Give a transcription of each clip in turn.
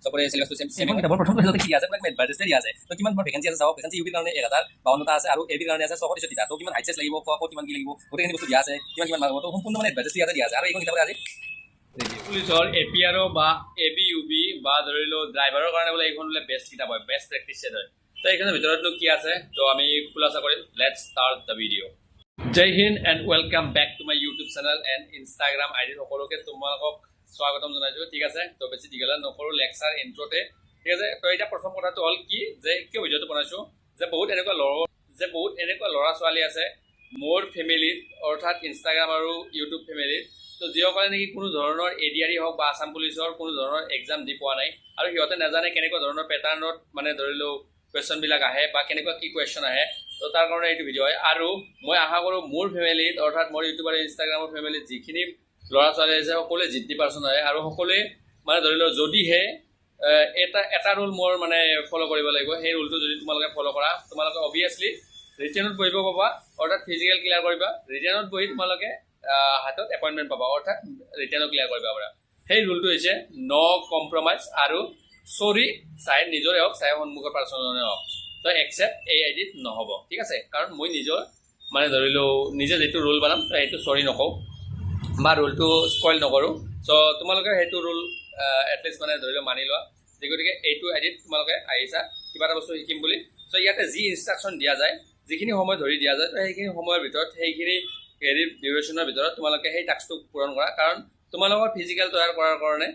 চবৰে সিলেবাসটো সেম কিতাপৰ প্ৰথম পেজতে কি আছে আপোনাক এডভাৰটাইজে দিয়া আছে তো কিমান তোমাৰ ভেকেঞ্চি আছে চাওক ভেকেঞ্চি ইউপিৰ কাৰণে 1052টা আছে আৰু এবিৰ কাৰণে আছে 663টা তো কিমান হাইট সাইজ লাগিব কোৱা কিমান কি লাগিব গোটেইখিনি বস্তু দিয়া আছে কিমান মাৰ্ক তো সম্পূৰ্ণ মানে এডভাৰটাইজ দিয়া আছে আৰু এইখন কিতাপৰ আজি পুলিচৰ এপিআৰও বা এবিইউবি বা ধৰি লও ড্ৰাইভাৰৰ কাৰণে বোলে এইখন বোলে বেষ্ট কিতাপ হয় বেষ্ট প্ৰেক্টিছ ছেট হয় তো এইখনৰ ভিতৰতনো কি আছে তো আমি খুলাসা কৰিম let's start the video' Jai Hind and welcome back to my YouTube channel and Instagram ID সকলোকে তোমালোকক স্বাগতম জনাইছোঁ ঠিক আছে তো বেছি দীঘলীয়া নকৰোঁ লেকচাৰ ইন্ট্ৰতে ঠিক আছে তো এতিয়া প্ৰথম কথাটো হ'ল কি যে কিয় ভিডিঅ'টো বনাইছোঁ যে বহুত এনেকুৱা ল'ৰা ছোৱালী আছে মোৰ ফেমিলিত অৰ্থাৎ ইনষ্টাগ্ৰাম আৰু ইউটিউব ফেমিলিত তো যিসকলে নেকি কোনো ধৰণৰ এডিআৰই হওক বা আছাম পুলিচৰ কোনো ধৰণৰ এক্সাম দি পোৱা নাই আৰু সিহঁতে নাজানে কেনেকুৱা ধৰণৰ পেটাৰ্ণত মানে ধৰি লওক কুৱেশ্যনবিলাক আহে বা কেনেকুৱা কি কুৱেশ্যন আহে তো তাৰ কাৰণে এইটো ভিডিঅ' হয় আৰু মই আশা কৰোঁ মোৰ ফেমিলিত অৰ্থাৎ মোৰ ইউটিউব আৰু ইনষ্টাগ্ৰামৰ ফেমিলিত যিখিনি ল'ৰা ছোৱালী আছে সকলোৱে জিদ্দি পাৰ্চন হয় আৰু সকলোৱে মানে ধৰি লওক যদিহে এটা ৰুল মোৰ মানে ফ'ল' কৰিব লাগিব সেই ৰুলটো যদি তোমালোকে ফ'ল' কৰা তোমালোকে অভিয়াছলি ৰিটেনত বহিব পাবা অৰ্থাৎ ফিজিকেল ক্লিয়াৰ কৰিবা ৰিটেনত বহি তোমালোকে হাতত এপইণ্টমেণ্ট পাবা অৰ্থাৎ ৰিটেনো ক্লিয়াৰ কৰিব পাৰা সেই ৰুলটো হৈছে ন' কম্প্ৰমাইজ আৰু চৰি চাই নিজৰে হওক চাই সন্মুখৰ পাৰ্চনৰে হওক তো একচেপ্ট এই আইডিত নহ'ব ঠিক আছে কাৰণ মই নিজৰ মানে ধৰি লওঁ নিজে যিটো ৰুল বনাম তো সেইটো চৰি নকওঁ বা ৰুলটো স্পইল নকৰোঁ চ' তোমালোকে সেইটো ৰুল এটলিষ্ট মানে ধৰি লওক মানি লোৱা যে গতিকে এইটো আইডিত তোমালোকে আহিছা কিবা এটা বস্তু শিকিম বুলি চ' ইয়াতে যি ইনষ্ট্ৰাকশ্যন দিয়া যায় যিখিনি সময় ধৰি দিয়া যায় তো সেইখিনি সময়ৰ ভিতৰত সেইখিনি হেৰিৰ ডিউৰেশ্যনৰ ভিতৰত তোমালোকে সেই টাস্কটো পূৰণ কৰা কাৰণ তোমালোকৰ ফিজিকেল তৈয়াৰ কৰাৰ কাৰণে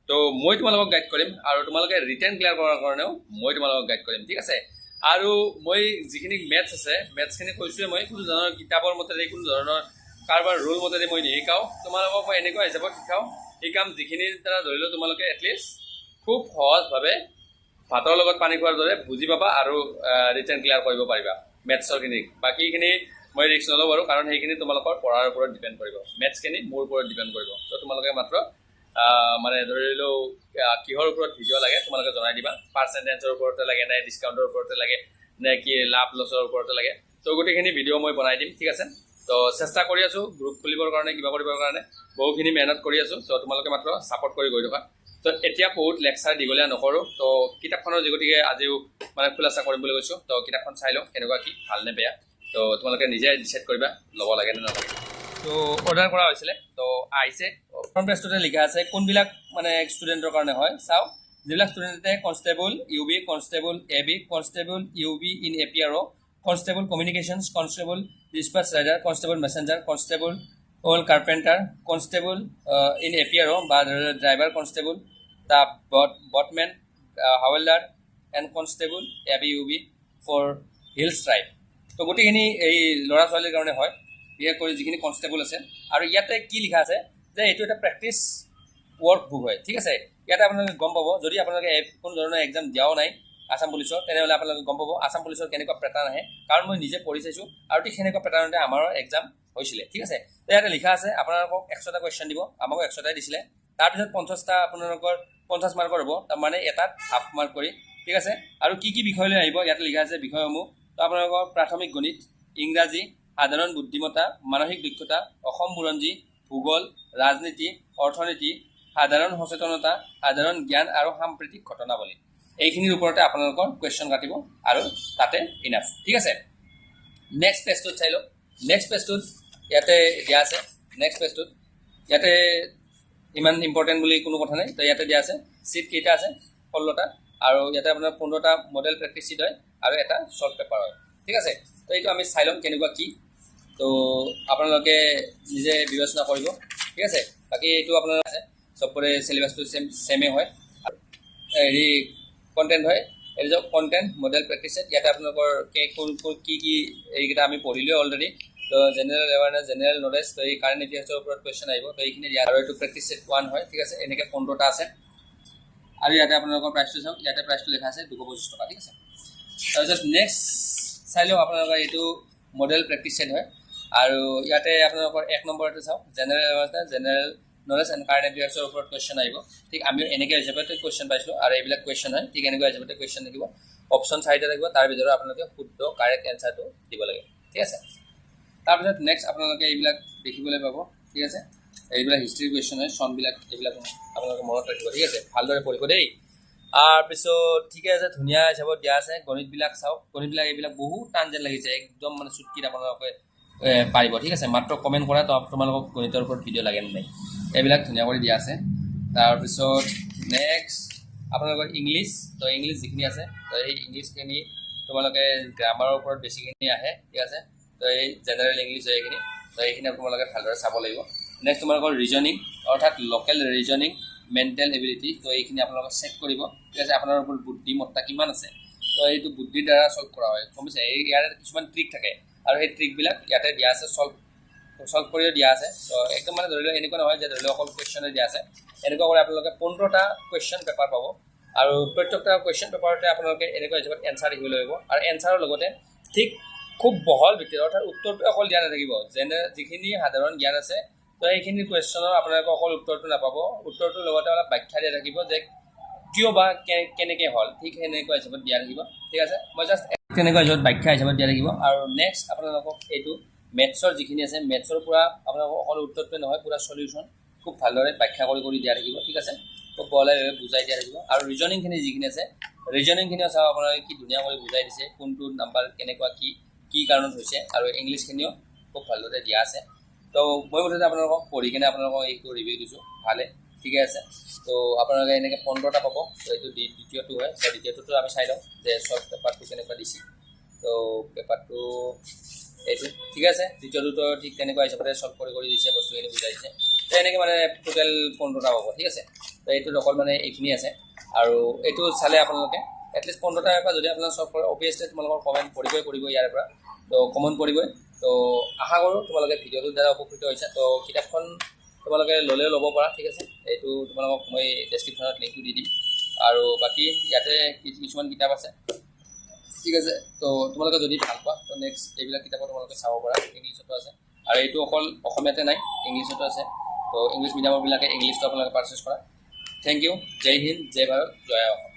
তো মই তোমালোকক গাইড কৰিম আৰু তোমালোকে ৰিটেন ক্লিয়াৰ কৰাৰ কাৰণেও মই তোমালোকক গাইড কৰিম ঠিক আছে আৰু মই যিখিনি মেথছ আছে মেথছখিনি কৈছোঁৱে মই কোনো ধৰণৰ কিতাপৰ মতেদি কোনো ধৰণৰ কাৰোবাৰ ৰুল মতেদি মই নিশিকাওঁ তোমালোকক মই এনেকুৱা হিচাপত শিকাম যিখিনিৰ দ্বাৰা ধৰি লওঁ তোমালোকে এটলিষ্ট খুব সহজভাৱে ভাতৰ লগত পানী খোৱাৰ দৰে বুজি পাবা আৰু ৰিটেন ক্লিয়াৰ কৰিব পাৰিবা মেথছৰখিনি বাকীখিনি মই ৰিস্ক নলওঁ বাৰু কাৰণ সেইখিনি তোমালোকৰ পঢ়াৰ ওপৰত ডিপেণ্ড কৰিব মেথছখিনি মোৰ ওপৰত ডিপেণ্ড কৰিব ত' তোমালোকে মাত্ৰ মানে ধৰি লওঁ কিহৰ ওপৰত ভিডিঅ' লাগে তোমালোকে জনাই দিবা পাৰ্চেণ্টেজৰ ওপৰতে লাগে নে ডিছকাউণ্টৰ ওপৰতে লাগে নে কি লাভ লছৰ ওপৰতে লাগে ত' গোটেইখিনি ভিডিঅ' মই বনাই দিম ঠিক আছে তো চেষ্টা কৰি আছোঁ গ্ৰুপ খুলিবৰ কাৰণে কিবা কৰিবৰ কাৰণে বহুখিনি মেহনত কৰি আছোঁ ত' তোমালোকে মাত্ৰ ছাপৰ্ট কৰি গৈ থকা তো এতিয়া বহুত লেকচাৰ দীঘলীয়া নকৰোঁ তো কিতাপখনৰ যি গতিকে আজিও মানে খোলাচা কৰিম বুলি কৈছোঁ তো কিতাপখন চাই লওঁ কেনেকুৱা কি ভাল নে বেয়া তো তোমালোকে নিজে ডিচাইড কৰিবা ল'ব লাগে নে নালাগে তো অৰ্ডাৰ কৰা হৈছিলে তো আহিছে ফ্ৰণ্ট পেজটোতে লিখা আছে কোনবিলাক মানে ষ্টুডেণ্টৰ কাৰণে হয় চাওক যিবিলাক ষ্টুডেণ্টে constable UB constable AB constable UB in APRO constable communications constable dispatch rider constable messenger constable all carpenter constable in APRO বা driver constable the batman havildar and constable AB UB for hills tribe তো গোটেইখিনি এই ল'ৰা ছোৱালীৰ কাৰণে হয় বিশেষ কৰি যিখিনি কনষ্টেবল আছে আৰু ইয়াতে কি লিখা আছে যে এইটো এটা প্ৰেক্টিচ ৱৰ্কবুক হয় ঠিক আছে ইয়াতে আপোনালোকে গম পাব যদি আপোনালোকে কোনো ধৰণৰ এক্সাম দিয়াও নাই আছাম পুলিচৰ তেনেহ'লে আপোনালোকে গম পাব আছাম পুলিচৰ কেনেকুৱা পেটাৰ্ণ আহে কাৰণ মই নিজে পঢ়ি চাইছোঁ আৰু ঠিক সেনেকুৱা পেটাৰ্ণতে আমাৰো এক্সাম হৈছিলে ঠিক আছে তো ইয়াতে লিখা আছে আপোনালোকক 100টা কুৱেশ্যন দিব আমাকো 100টাই দিছিলে তাৰপিছত 50টা আপোনালোকৰ 50 মাৰ্কৰ হ'ব তাৰমানে এটাত হাফ মাৰ্ক কৰি ঠিক আছে আৰু কি কি বিষয়লৈ আহিব ইয়াতে লিখা আছে বিষয়সমূহ তো আপোনালোকৰ প্ৰাথমিক গণিত ইংৰাজী সাধাৰণ বুদ্ধিমত্তা মানসিক দক্ষতা অসম বুৰঞ্জী ভূগোল ৰাজনীতি অৰ্থনীতি সাধাৰণ সচেতনতা সাধাৰণ জ্ঞান আৰু সাম্প্ৰতিক ঘটনাৱলী এইখিনিৰ ওপৰতে আপোনালোকৰ কুৱেশ্যন কাটিব আৰু তাতে ইনাফ ঠিক আছে নেক্সট পেজটোত চাই লওক নেক্সট পেজটোত ইয়াতে দিয়া আছে নেক্সট পেজটোত ইয়াতে ইমান ইম্পৰ্টেণ্ট বুলি কোনো কথা নাই তো ইয়াতে দিয়া আছে চিট কেইটা আছে 16টা আৰু ইয়াতে আপোনাৰ 15টা মডেল প্ৰেক্টিচ চিট হয় আৰু এটা শ্বৰ্ট পেপাৰ হয় ঠিক আছে তো এইটো আমি চাই ল'ম কেনেকুৱা কি তো আপোনালোকে নিজে বিবেচনা কৰিব ঠিক আছে বাকী এইটো আপোনাৰ আছে চবৰে চিলেবাছটো ছেমে হয় আৰু হেৰি কণ্টেণ্ট হয় এই যে কণ্টেণ্ট মডেল প্ৰেক্টিচ ছেট ইয়াতে আপোনালোকৰ কি এইকেইটা আমি পঢ়িলোৱে অলৰেডি তো জেনেৰেল এৱাৰনেছ জেনেৰেল নলেজ তো এই কাৰেণ্ট এফেয়াৰ্ছৰ ওপৰত কুৱেশ্যন আহিব তো এইখিনি ইয়াত আৰু এইটো প্ৰেক্টিচ ছেট 1 হয় ঠিক আছে এনেকৈ 15টা আছে আৰু ইয়াতে আপোনালোকৰ প্ৰাইচটো চাওক ইয়াতে প্ৰাইচটো লিখা আছে 225 টকা ঠিক আছে তাৰপিছত নেক্সট চাই লওক আপোনালোকৰ এইটো মডেল প্ৰেক্টিচ ছেট হয় আৰু ইয়াতে আপোনালোকৰ 1 নম্বৰতে চাওক general awareness general knowledge and current এফেয়াৰ্ছৰ ওপৰত কুৱেশ্যন আহিব ঠিক আমি এনেকৈ হিচাপতে কুৱেশ্যন পাইছিলোঁ আৰু এইবিলাক কুৱেশ্যন হয় ঠিক এনেকুৱা হিচাপতে কুৱেশ্যন থাকিব অপশ্যন 4টা থাকিব তাৰ ভিতৰত আপোনালোকে শুদ্ধ কাৰেক্ট এনচাৰটো দিব লাগে ঠিক আছে তাৰপিছত নেক্সট আপোনালোকে এইবিলাক দেখিবলৈ পাব ঠিক আছে এইবিলাক হিষ্ট্ৰী কুৱেশ্যন হয় চনবিলাক এইবিলাক আপোনালোকে মনত ৰাখিব ঠিক আছে ভালদৰে পঢ়িব দেই তাৰপিছত ঠিকে আছে, ধুনীয়া হিচাপত দিয়া আছে। গণিতবিলাক চাওক, গণিতবিলাক এইবিলাক বহুত টান যেন লাগিছে, একদম মানে চুটকিত আপোনালোকে পাৰিব। ঠিক আছে, মাত্ৰ কমেণ্ট কৰা তোমালোকক গণিতৰ ওপৰত ভিডিঅ' লাগে নে নাই, এইবিলাক ধুনীয়া কৰি দিয়া আছে। তাৰপিছত নেক্সট আপোনালোকৰ ইংলিছ, তো ইংলিছ যিখিনি আছে, তো এই ইংলিছখিনি তোমালোকে গ্ৰামাৰৰ ওপৰত বেছিখিনি আহে। ঠিক আছে, তো এই জেনেৰেল ইংলিছ হয় এইখিনি, তো এইখিনি তোমালোকে ভালদৰে চাব লাগিব। নেক্সট তোমালোকৰ ৰিজনিং, অৰ্থাৎ লোকেল ৰিজনিং, মেণ্টেল এবিলিটি, তো এইখিনি আপোনালোকে চেক কৰিব। ঠিক আছে, আপোনাৰ ওপৰত বুদ্ধিমত্তা কিমান আছে, তো এইটো বুদ্ধিৰ দ্বাৰা চল্ভ কৰা হয়, গম পাইছে। ইয়াৰ কিছুমান ট্ৰিক থাকে আৰু সেই ট্ৰিকবিলাক ইয়াতে দিয়া আছে, চল্ভ কৰিও দিয়া আছে। তো একদম মানে ধৰি লওক এনেকুৱা নহয় যে ধৰি লওক অকল কুৱেশ্যনে দিয়া আছে, এনেকুৱা কৰি আপোনালোকে 15টা কুৱেশ্যন পেপাৰ পাব আৰু প্ৰত্যেকটা কুৱেশ্যন পেপাৰতে আপোনালোকে এনেকুৱা হিচাপত এনচাৰ লিখিব লাগিব। আৰু এনচাৰৰ লগতে ঠিক খুব বহল ভিত্তিত, অৰ্থাৎ উত্তৰটো অকল দিয়া নাথাকিব, যেনে যিখিনি সাধাৰণ জ্ঞান আছে, তো সেইখিনি কুৱেশ্যনৰ আপোনালোকে অকল উত্তৰটো নাপাব, উত্তৰটোৰ লগতে অলপ ব্যাখ্যা দিয়া থাকিব যে কিয় বা কেনেকৈ হ'ল, ঠিক সেনেকুৱা হিচাপত দিয়া থাকিব। ঠিক আছে, মই জাষ্ট তেনেকুৱা হিচাপত ব্যাখ্যা হিচাপত দিয়া থাকিব। আৰু নেক্সট আপোনালোকক এইটো মেথছৰ যিখিনি আছে, মেথছৰ পৰা আপোনালোকক অকল উত্তৰটোৱে নহয়, পূৰা চলিউশ্যন খুব ভালদৰে ব্যাখ্যা কৰি দিয়া থাকিব। ঠিক আছে, খুব বহলাই বুজাই দিয়া থাকিব। আৰু ৰিজনিংখিনি যিখিনি আছে, ৰিজনিংখিনিও চাওক আপোনালোকে কি ধুনীয়া কৰি বুজাই দিছে, কোনটো নাম্বাৰ কেনেকুৱা কি কাৰণত হৈছে। আৰু ইংলিছখিনিও খুব ভালদৰে দিয়া আছে। তো মই মুঠতে আপোনালোকক পঢ়ি কিনে আপোনালোকক এইটো ৰিভিউ দিছোঁ, ভালে ঠিকে আছে। তো আপোনালোকে এনেকৈ 15টা পাব। তো এইটো দ্বিতীয়টো হয়, তো দ্বিতীয়টোতো আমি চাই লওঁ যে চল্ভ পেপাৰটো কেনেকুৱা দিছে। তো পেপাৰটো এইটো ঠিক আছে, দ্বিতীয়টোতো ঠিক তেনেকুৱা হিচাপতে চল্ভ কৰি দিছে, বস্তুখিনি বুজাই দিছে। তো এনেকৈ মানে টোটেল 15টা পাব। ঠিক আছে, তো এইটোত অকল মানে এইখিনি আছে। আৰু এইটো চালে আপোনালোকে এটলিষ্ট 15টাৰ পৰা যদি আপোনালোকে চল্ভ কৰে, অভিয়াছলি তোমালোকৰ কমেণ্ট পৰিবই ইয়াৰ পৰা, তো কমেণ্ট পৰিবই। তো আশা কৰোঁ তোমালোকে ভিডিঅ'টোৰ দ্বাৰা উপকৃত হৈছে। তো কিতাপখন তোমালোকে ল'লেও ল'ব পাৰা। ঠিক আছে, এইটো তোমালোকক মই ডেছক্ৰিপশ্যনত লিংকটো দি দিম। আৰু বাকী ইয়াতে কিছুমান কিতাপ আছে। ঠিক আছে, তো তোমালোকে যদি ভাল পোৱা, তো নেক্সট এইবিলাক কিতাপো তোমালোকে চাব পাৰা, ইংলিছতো আছে। আৰু এইটো অকল অসমীয়াতে নাই, ইংলিছতো আছে। তো ইংলিছ মিডিয়ামৰবিলাকে ইংলিছটো আপোনালোকে পাৰচেছ কৰা। থেংক ইউ, জয় হিন্দ, জয় ভাৰত, জয় অসম।